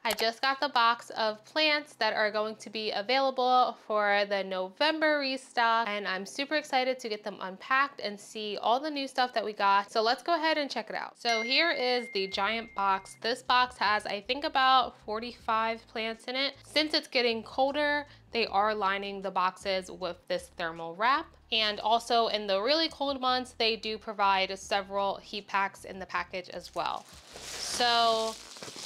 I just got the box of plants that are going to be available for the November restock, and I'm super excited to get them unpacked and see all the new stuff that we got. So let's go ahead and check it out. So here is the giant box. This box has, I think, about 45 plants in it. Since it's getting colder, they are lining the boxes with this thermal wrap. And also in the really cold months, they do provide several heat packs in the package as well. So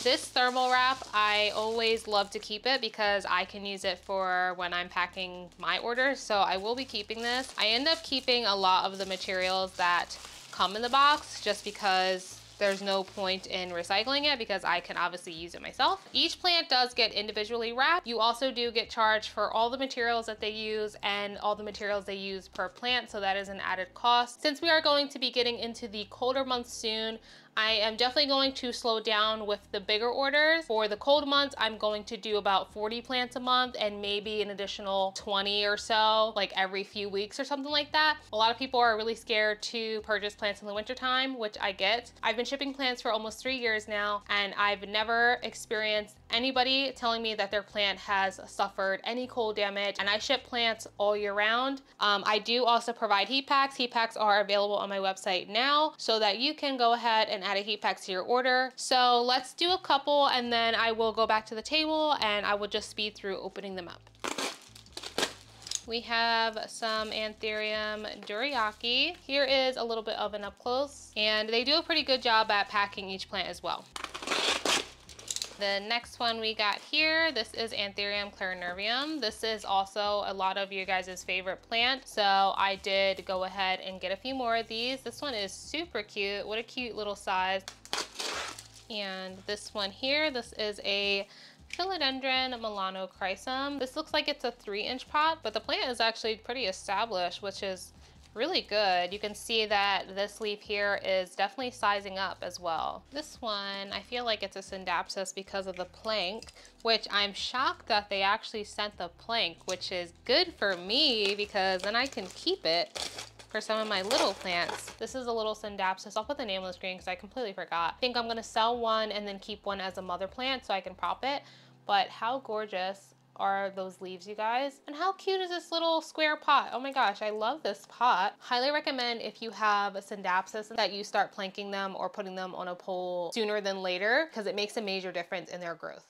this thermal wrap, I always love to keep it because I can use it for when I'm packing my orders. So I will be keeping this. I end up keeping a lot of the materials that come in the box just because there's no point in recycling it because I can obviously use it myself. Each plant does get individually wrapped. You also do get charged for all the materials that they use and all the materials they use per plant, so that is an added cost. Since we are going to be getting into the colder months soon, I am definitely going to slow down with the bigger orders. For the cold months, I'm going to do about 40 plants a month and maybe an additional 20 or so, like every few weeks or something like that. A lot of people are really scared to purchase plants in the wintertime, which I get. I've been shipping plants for almost 3 years now, and I've never experienced anybody telling me that their plant has suffered any cold damage, and I ship plants all year round. I do also provide heat packs. Heat packs are available on my website now so that you can go ahead and add a heat pack to your order. So let's do a couple and then I will go back to the table and I will just speed through opening them up. We have some Anthurium duriaki. Here is a little bit of an up close, and they do a pretty good job at packing each plant as well. The next one we got here, this is Anthurium clarinervium. This is also a lot of you guys' favorite plant, so I did go ahead and get a few more of these. This one is super cute. What a cute little size. And this one here, this is a Philodendron melanochrysum. This looks like it's a 3-inch pot, but the plant is actually pretty established, which is really good. You can see that this leaf here is definitely sizing up as well. This one, I feel like it's a Syndapsus because of the plank, which I'm shocked that they actually sent the plank, which is good for me because then I can keep it for some of my little plants. This is a little Syndapsus. I'll put the name on the screen because I completely forgot. I think I'm gonna sell one and then keep one as a mother plant so I can prop it. But how gorgeous are those leaves, you guys? And how cute is this little square pot? Oh my gosh, I love this pot. Highly recommend if you have a Syndapsus that you start planking them or putting them on a pole sooner than later because it makes a major difference in their growth.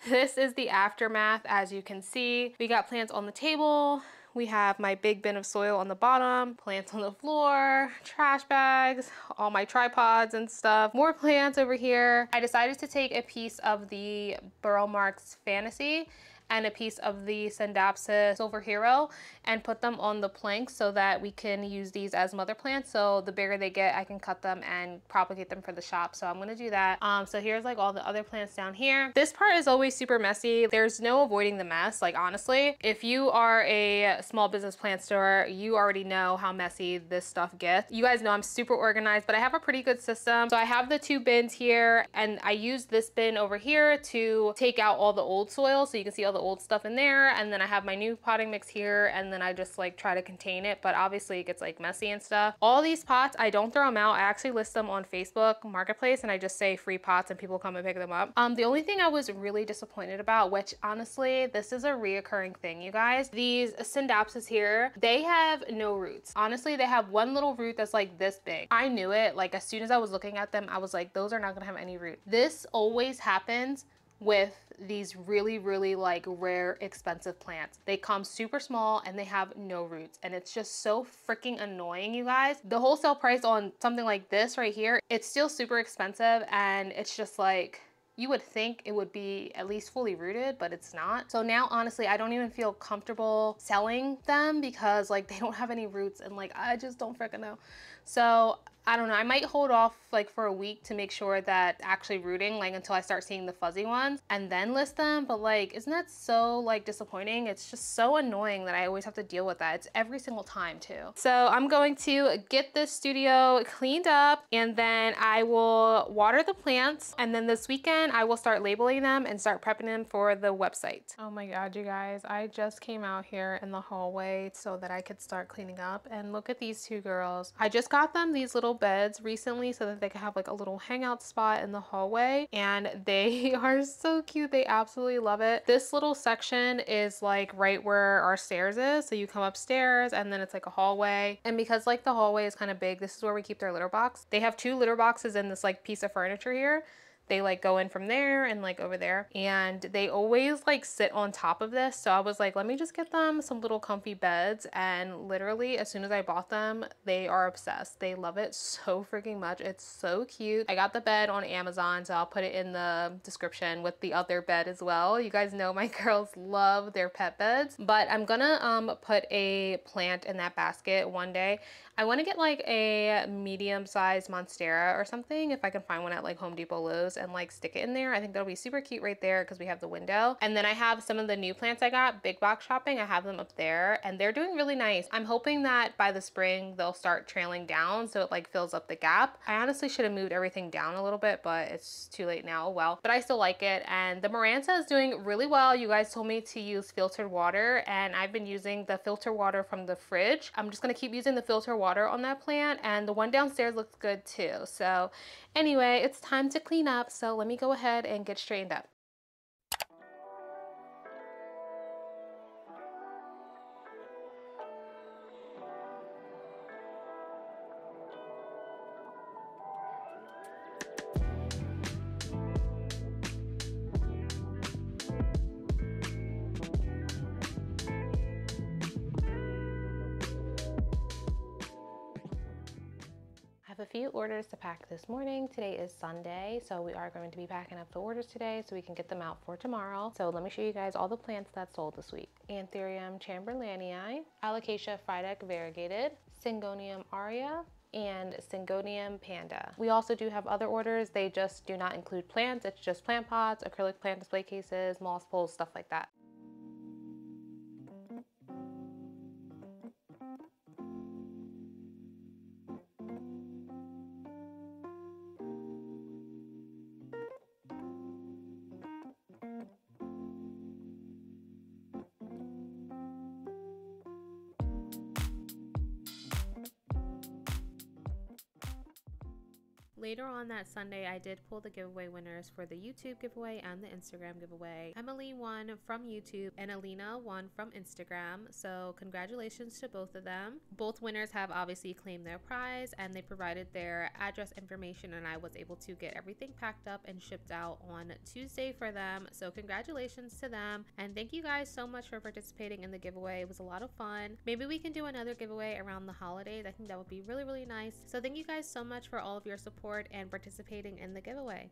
This is the aftermath. As you can see, we got plants on the table. We have my big bin of soil on the bottom, plants on the floor, trash bags, all my tripods and stuff, more plants over here. I decided to take a piece of the Burrow Marks Fantasy and a piece of the Sandapsis Silver Hero and put them on the planks so that we can use these as mother plants. So the bigger they get, I can cut them and propagate them for the shop. So I'm gonna do that. So here's like all the other plants down here. This part is always super messy. There's no avoiding the mess. Like honestly, if you are a small business plant store, you already know how messy this stuff gets. You guys know I'm super organized, but I have a pretty good system. So I have the 2 bins here, and I use this bin over here to take out all the old soil. So you can see all the old stuff in there, and then I have my new potting mix here, and then I just like try to contain it, but obviously it gets like messy and stuff. All these pots, I don't throw them out. I actually list them on Facebook Marketplace, and I just say free pots and people come and pick them up. The only thing I was really disappointed about, which honestly this is a reoccurring thing, you guys, these Sandapsis here, they have no roots. Honestly, they have one little root that's like this big. I knew it. Like as soon as I was looking at them, I was like, those are not gonna have any root. This always happens with these really like rare expensive plants. They come super small and they have no roots, and it's just so freaking annoying, you guys. The wholesale price on something like this right here, it's still super expensive, and it's just like, you would think it would be at least fully rooted, but it's not. So now honestly, I don't even feel comfortable selling them because like they don't have any roots, and like I just don't freaking know. So I don't know, I might hold off like for a week to make sure that actually rooting, like until I start seeing the fuzzy ones, and then list them. But like, isn't that so like disappointing? It's just so annoying that I always have to deal with that. It's every single time too. So I'm going to get this studio cleaned up, and then I will water the plants, and then this weekend I will start labeling them and start prepping them for the website. Oh my God, you guys, I just came out here in the hallway so that I could start cleaning up, and look at these 2 girls. I just got them these little beds recently so that they could have like a little hangout spot in the hallway, and they are so cute. They absolutely love it. This little section is like right where our stairs is, so you come upstairs and then it's like a hallway, and because like the hallway is kind of big, this is where we keep their litter box. They have 2 litter boxes in this like piece of furniture here. They like go in from there and like over there, and they always like sit on top of this. So I was like, let me just get them some little comfy beds, and literally as soon as I bought them, they are obsessed. They love it so freaking much. It's so cute. I got the bed on Amazon, so I'll put it in the description with the other bed as well. You guys know my girls love their pet beds, but I'm gonna put a plant in that basket one day. I want to get like a medium-sized monstera or something, if I can find one at like Home Depot, Lowe's, and like stick it in there. I think that'll be super cute right there because we have the window. And then I have some of the new plants I got big box shopping. I have them up there and they're doing really nice. I'm hoping that by the spring they'll start trailing down so it like fills up the gap. I honestly should have moved everything down a little bit, but it's too late now. Well, but I still like it. And the Maranta is doing really well. You guys told me to use filtered water, and I've been using the filter water from the fridge. I'm just gonna keep using the filter water on that plant, and the one downstairs looks good too. So anyway, it's time to clean up, so let me go ahead and get straightened up. A few orders to pack this morning. Today is Sunday, so we are going to be packing up the orders today so we can get them out for tomorrow. So let me show you guys all the plants that sold this week. Anthurium chamberlainii, Alocasia frydek variegated, Syngonium aurea, and Syngonium panda. We also do have other orders. They just do not include plants. It's just plant pots, acrylic plant display cases, moss poles, stuff like that. Later on that Sunday, I did pull the giveaway winners for the YouTube giveaway and the Instagram giveaway. Emily won from YouTube and Alina won from Instagram. So congratulations to both of them. Both winners have obviously claimed their prize and they provided their address information, and I was able to get everything packed up and shipped out on Tuesday for them. So congratulations to them, and thank you guys so much for participating in the giveaway. It was a lot of fun. Maybe we can do another giveaway around the holidays. I think that would be really, really nice. So thank you guys so much for all of your support and participating in the giveaway.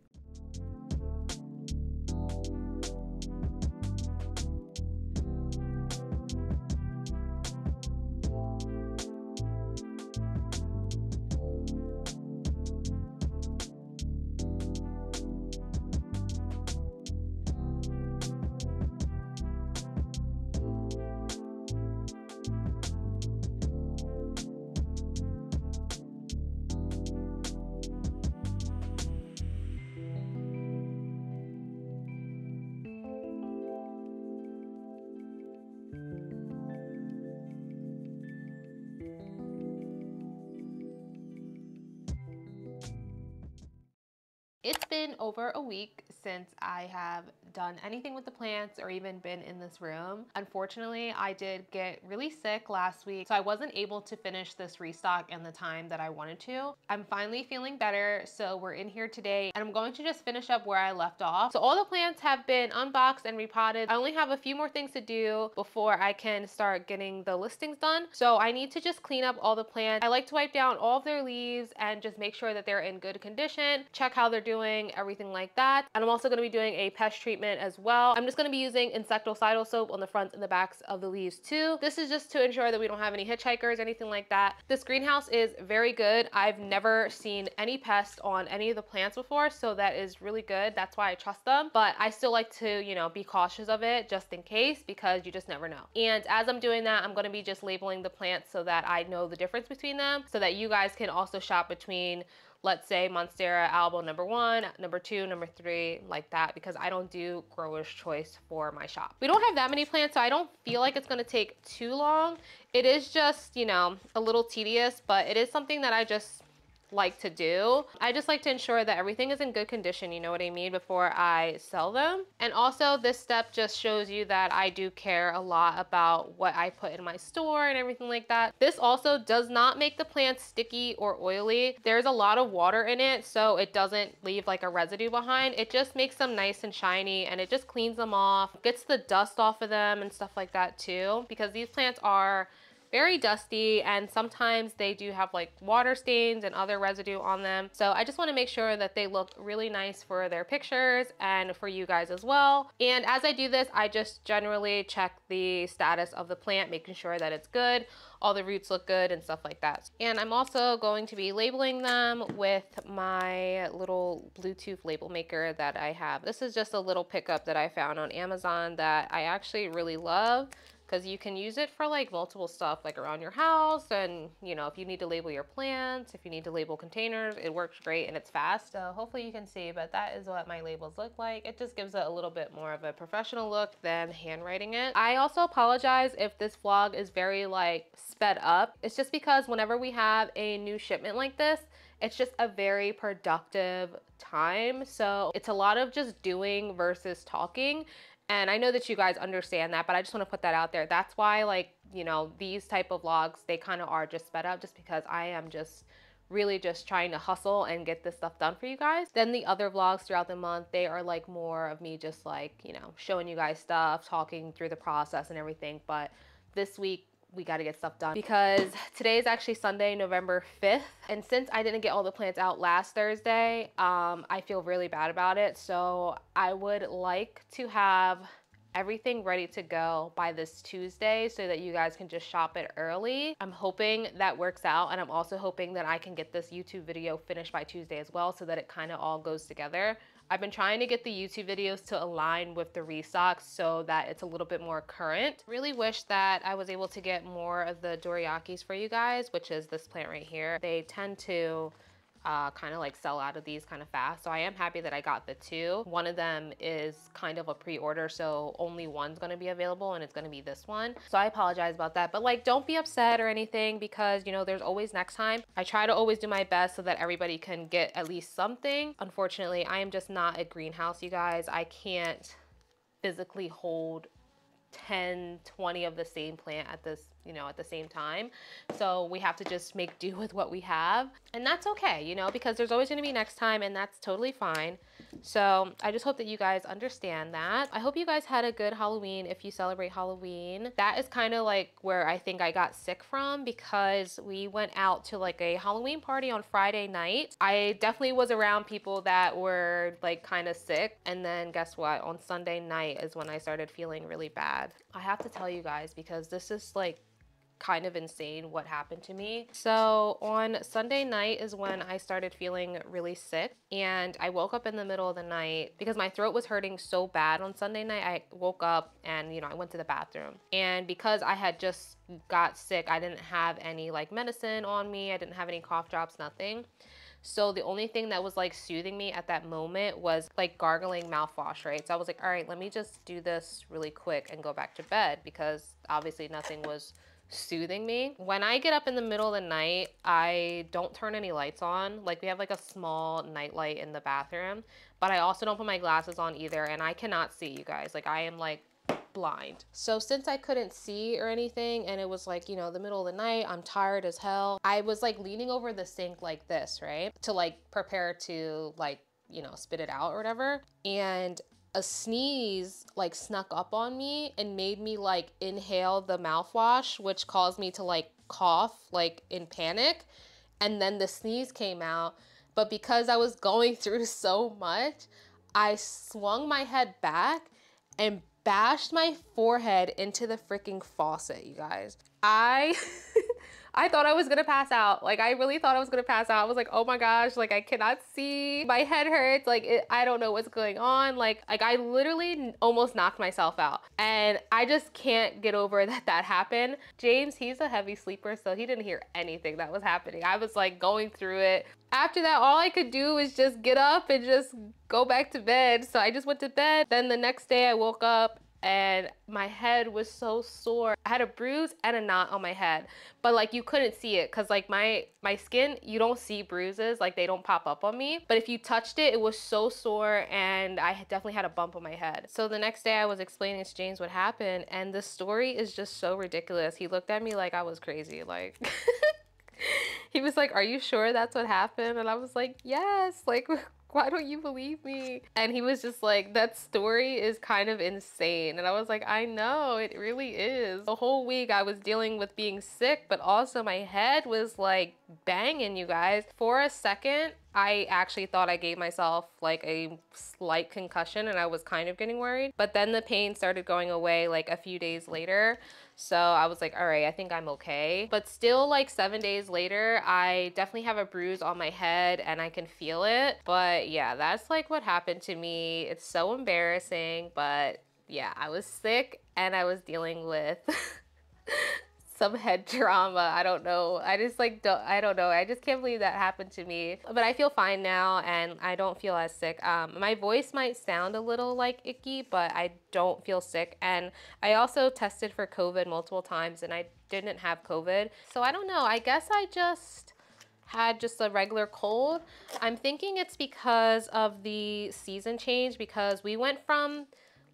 It's been over a week since I have done anything with the plants or even been in this room. Unfortunately, I did get really sick last week, so I wasn't able to finish this restock in the time that I wanted to. I'm finally feeling better, so we're in here today and I'm going to just finish up where I left off. So all the plants have been unboxed and repotted. I only have a few more things to do before I can start getting the listings done. So I need to just clean up all the plants. I like to wipe down all of their leaves and just make sure that they're in good condition, check how they're doing, everything like that. And I'm also going to be doing a pest treatment as well. I'm just going to be using insecticidal soap on the fronts and the backs of the leaves too. This is just to ensure that we don't have any hitchhikers, anything like that. This greenhouse is very good. I've never seen any pest on any of the plants before, so that is really good. That's why I trust them. But I still like to, you know, be cautious of it just in case, because you just never know. And as I'm doing that, I'm going to be just labeling the plants so that I know the difference between them, so that you guys can also shop between, let's say, Monstera albo #1, #2, #3, like that, because I don't do grower's choice for my shop. We don't have that many plants, so I don't feel like it's gonna take too long. It is just, you know, a little tedious, but it is something that I just like to do. I just like to ensure that everything is in good condition, you know what I mean, before I sell them. And also this step just shows you that I do care a lot about what I put in my store and everything like that. This also does not make the plants sticky or oily. There's a lot of water in it, so it doesn't leave like a residue behind. It just makes them nice and shiny, and it just cleans them off, gets the dust off of them and stuff like that too, because these plants are very dusty and sometimes they do have like water stains and other residue on them. So I just want to make sure that they look really nice for their pictures and for you guys as well. And as I do this, I just generally check the status of the plant, making sure that it's good, all the roots look good and stuff like that. And I'm also going to be labeling them with my little Bluetooth label maker that I have. This is just a little pickup that I found on Amazon that I actually really love, because you can use it for like multiple stuff, like around your house, and you know, if you need to label your plants, if you need to label containers, it works great and it's fast. So hopefully you can see, but that is what my labels look like. It just gives it a little bit more of a professional look than handwriting it. I also apologize if this vlog is very like sped up. It's just because whenever we have a new shipment like this, it's just a very productive time. So it's a lot of just doing versus talking. And I know that you guys understand that, but I just want to put that out there. That's why, like, you know, these type of vlogs, they kind of are just sped up, just because I am just really just trying to hustle and get this stuff done for you guys. Then the other vlogs throughout the month, they are like more of me just like, you know, showing you guys stuff, talking through the process and everything. But this week, we got to get stuff done because today is actually Sunday, November 5th. And since I didn't get all the plants out last Thursday, I feel really bad about it. So I would like to have everything ready to go by this Tuesday so that you guys can just shop it early. I'm hoping that works out, and I'm also hoping that I can get this YouTube video finished by Tuesday as well, so that it kind of all goes together. I've been trying to get the YouTube videos to align with the restocks so that it's a little bit more current. Really wish that I was able to get more of the Doriakis for you guys, which is this plant right here. They tend to kind of like sell out of these kind of fast. So I am happy that I got the two. One of them is kind of a pre-order, so only one's gonna be available, and it's gonna be this one. So I apologize about that, but like, don't be upset or anything, because you know, there's always next time. I try to always do my best so that everybody can get at least something. Unfortunately, I am just not a greenhouse, you guys. I can't physically hold 10, 20 of the same plant at this, you know, at the same time. So we have to just make do with what we have. And that's okay, you know, because there's always gonna be next time, and that's totally fine. So I just hope that you guys understand that. I hope you guys had a good Halloween if you celebrate Halloween. That is kind of like where I think I got sick from, because we went out to like a Halloween party on Friday night. I definitely was around people that were like kind of sick. And then guess what? On Sunday night is when I started feeling really bad. I have to tell you guys, because this is like kind of insane what happened to me. So on Sunday night is when I started feeling really sick, and I woke up in the middle of the night because my throat was hurting so bad on Sunday night. I woke up and, you know, I went to the bathroom, and because I had just got sick, I didn't have any like medicine on me. I didn't have any cough drops, nothing. So the only thing that was like soothing me at that moment was like gargling mouthwash, right? So I was like, all right, let me just do this really quick and go back to bed, because obviously nothing was soothing me. When I get up in the middle of the night, I don't turn any lights on. Like, we have like a small night light in the bathroom, but I also don't put my glasses on either, and I cannot see, you guys. Like, I am like blind. So since I couldn't see or anything, and it was like, you know, the middle of the night, I'm tired as hell, I was like leaning over the sink like this, right, to like prepare to like, you know, spit it out or whatever. And a sneeze like snuck up on me and made me like inhale the mouthwash, which caused me to like cough like in panic. And then the sneeze came out. But because I was going through so much, I swung my head back and bashed my forehead into the freaking faucet, you guys. I thought I was gonna pass out. Like, I really thought I was gonna pass out. I was like, oh my gosh, like I cannot see. My head hurts. Like, I don't know what's going on. Like I literally almost knocked myself out. And I just can't get over that happened. James, he's a heavy sleeper, so he didn't hear anything that was happening. I was like going through it. After that, all I could do was just get up and just go back to bed. So I just went to bed. Then the next day I woke up and my head was so sore. I had a bruise and a knot on my head, but like you couldn't see it because like my skin, you don't see bruises, like they don't pop up on me. But if you touched it, it was so sore, and I definitely had a bump on my head. So the next day I was explaining to James what happened, and the story is just so ridiculous. He looked at me like I was crazy, like he was like, are you sure that's what happened? And I was like, yes, like why don't you believe me? And he was just like, that story is kind of insane. And I was like, I know, it really is. The whole week I was dealing with being sick, but also my head was like banging, you guys. For a second, I actually thought I gave myself like a slight concussion, and I was kind of getting worried. But then the pain started going away like a few days later. So I was like, all right, I think I'm okay. But still, like 7 days later, I definitely have a bruise on my head and I can feel it. But yeah, that's like what happened to me. It's so embarrassing, but yeah, I was sick and I was dealing with some head trauma. I don't know. I just like, I don't know. I just can't believe that happened to me. But I feel fine now and I don't feel as sick. My voice might sound a little like icky, but I don't feel sick. And I also tested for COVID multiple times and I didn't have COVID. So I don't know. I guess I just had just a regular cold. I'm thinking it's because of the season change, because we went from,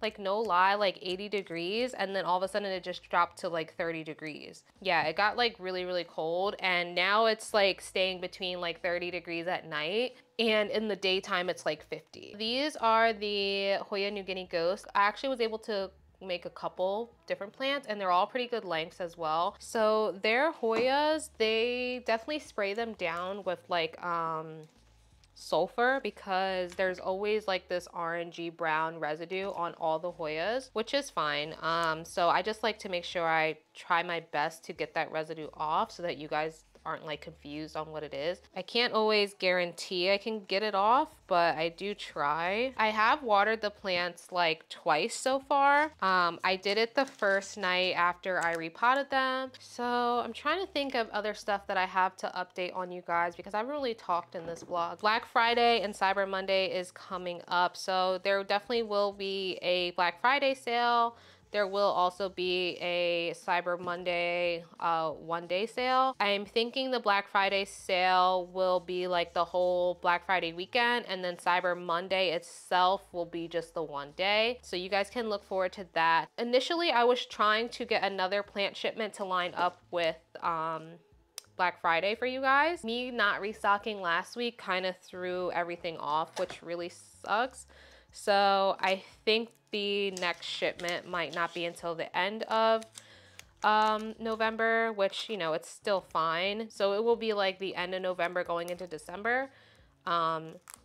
like, no lie, like 80 degrees, and then all of a sudden it just dropped to like 30 degrees. Yeah, it got like really, really cold, and now it's like staying between like 30 degrees at night, and in the daytime it's like 50. These are the Hoya New Guinea Ghost. I actually was able to make a couple different plants, and they're all pretty good lengths as well. So they're Hoyas. They definitely spray them down with like sulfur, because there's always like this orangey brown residue on all the Hoyas, which is fine. So I just like to make sure I try my best to get that residue off so that you guys aren't like confused on what it is. I can't always guarantee I can get it off, but I do try. I have watered the plants like twice so far. I did it the first night after I repotted them. So I'm trying to think of other stuff that I have to update on you guys because I haven't really talked in this vlog. Black Friday and Cyber Monday is coming up, so there definitely will be a Black Friday sale. There will also be a Cyber Monday one-day sale. I'm thinking the Black Friday sale will be like the whole Black Friday weekend, and then Cyber Monday itself will be just the one day. So you guys can look forward to that. Initially, I was trying to get another plant shipment to line up with Black Friday for you guys. Me not restocking last week kind of threw everything off, which really sucks. So I think the next shipment might not be until the end of November, which, you know, it's still fine. So it will be like the end of November going into December.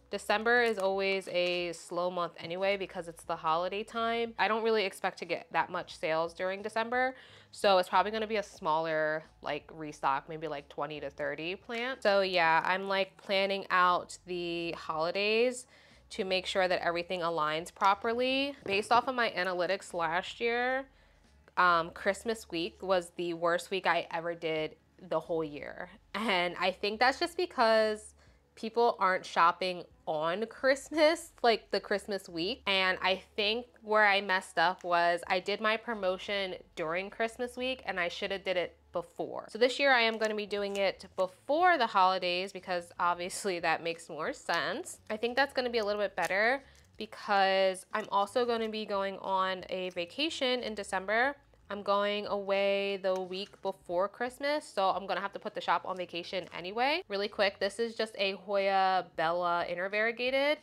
December is always a slow month anyway because it's the holiday time. I don't really expect to get that much sales during December. So it's probably gonna be a smaller like restock, maybe like 20 to 30 plants. So yeah, I'm like planning out the holidays to make sure that everything aligns properly. Based off of my analytics last year, Christmas week was the worst week I ever did the whole year. And I think that's just because people aren't shopping on Christmas, like the Christmas week. And I think where I messed up was I did my promotion during Christmas week and I should have did it before. So this year I am going to be doing it before the holidays because obviously that makes more sense. I think that's going to be a little bit better because I'm also going to be going on a vacation in December. I'm going away the week before Christmas, so I'm gonna have to put the shop on vacation anyway. Really quick, this is just a Hoya Bella intervariegated.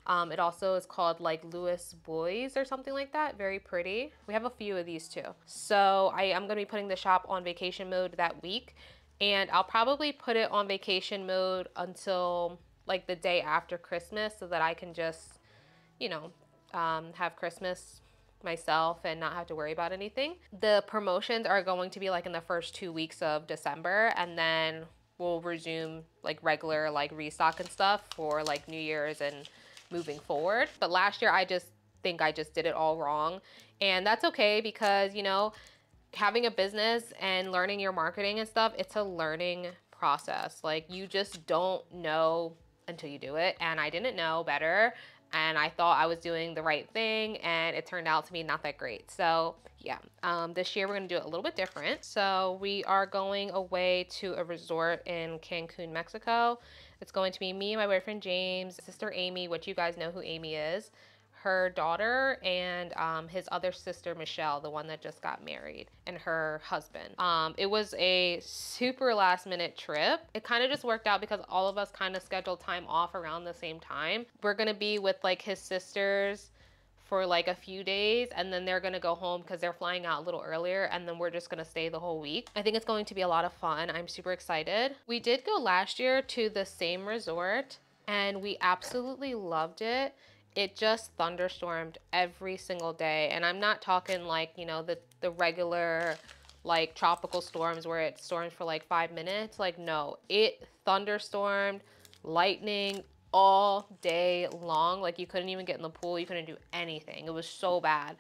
It also is called like Louis Boys or something like that. Very pretty. We have a few of these too. So I am gonna be putting the shop on vacation mode that week, and I'll probably put it on vacation mode until like the day after Christmas so that I can just, you know, have Christmas myself and not have to worry about anything. The promotions are going to be like in the first 2 weeks of December, and then we'll resume like regular like restock and stuff for like New Year's and moving forward. But last year I just think I just did it all wrong, and that's okay because, you know, having a business and learning your marketing and stuff, it's a learning process. Like you just don't know until you do it, and I didn't know better. And I thought I was doing the right thing, and it turned out to be not that great. So yeah, this year we're gonna do it a little bit different. So we are going away to a resort in Cancun, Mexico. It's going to be me and my boyfriend James, sister Amy, which you guys know who Amy is, her daughter, and his other sister Michelle, the one that just got married, and her husband. It was a super last minute trip. It kind of just worked out because all of us kind of scheduled time off around the same time. We're gonna be with like his sisters for like a few days, and then they're gonna go home because they're flying out a little earlier, and then we're just gonna stay the whole week. I think it's going to be a lot of fun. I'm super excited. We did go last year to the same resort and we absolutely loved it. It just thunderstormed every single day. And I'm not talking like, you know, the regular like tropical storms where it storms for like 5 minutes. Like, no, it thunderstormed, lightning all day long. Like you couldn't even get in the pool. You couldn't do anything. It was so bad.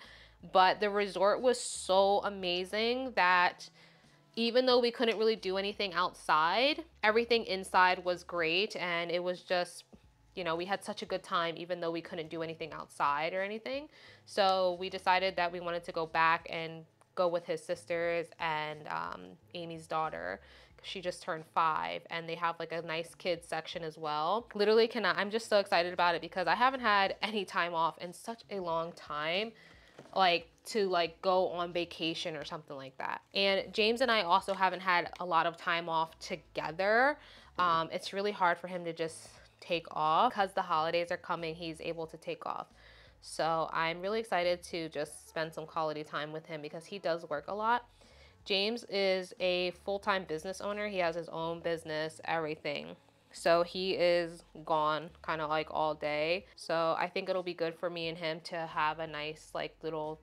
But the resort was so amazing that even though we couldn't really do anything outside, everything inside was great. And it was just, you know, we had such a good time even though we couldn't do anything outside or anything. So we decided that we wanted to go back and go with his sisters and Amy's daughter. She just turned 5, and they have like a nice kids section as well. Literally cannot, I'm just so excited about it because I haven't had any time off in such a long time, like to like go on vacation or something like that. And James and I also haven't had a lot of time off together. It's really hard for him to just take off because the holidays are coming. He's able to take off. So I'm really excited to just spend some quality time with him because he does work a lot. James is a full-time business owner. He has his own business, everything. So he is gone kind of like all day. So I think it'll be good for me and him to have a nice like little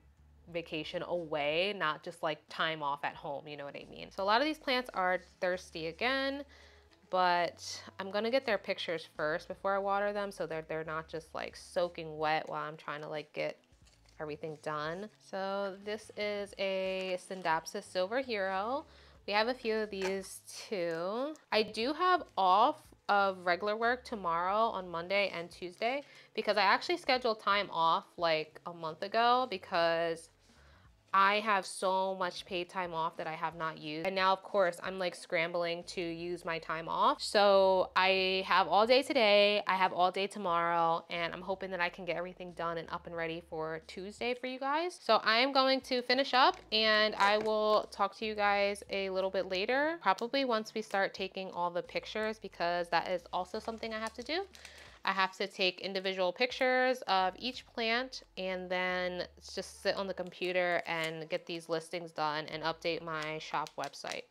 vacation away, not just like time off at home, you know what I mean? So a lot of these plants are thirsty again, but I'm gonna get their pictures first before I water them so they're not just like soaking wet while I'm trying to like get everything done. So this is a Syndapsis Silver Hero. We have a few of these too. I do have off of regular work tomorrow on Monday and Tuesday because I actually scheduled time off like a month ago because I have so much paid time off that I have not used. And now, of course, I'm like scrambling to use my time off. So I have all day today, I have all day tomorrow, and I'm hoping that I can get everything done and up and ready for Tuesday for you guys. So I'm going to finish up and I will talk to you guys a little bit later, probably once we start taking all the pictures, because that is also something I have to do. I have to take individual pictures of each plant and then just sit on the computer and get these listings done and update my shop website.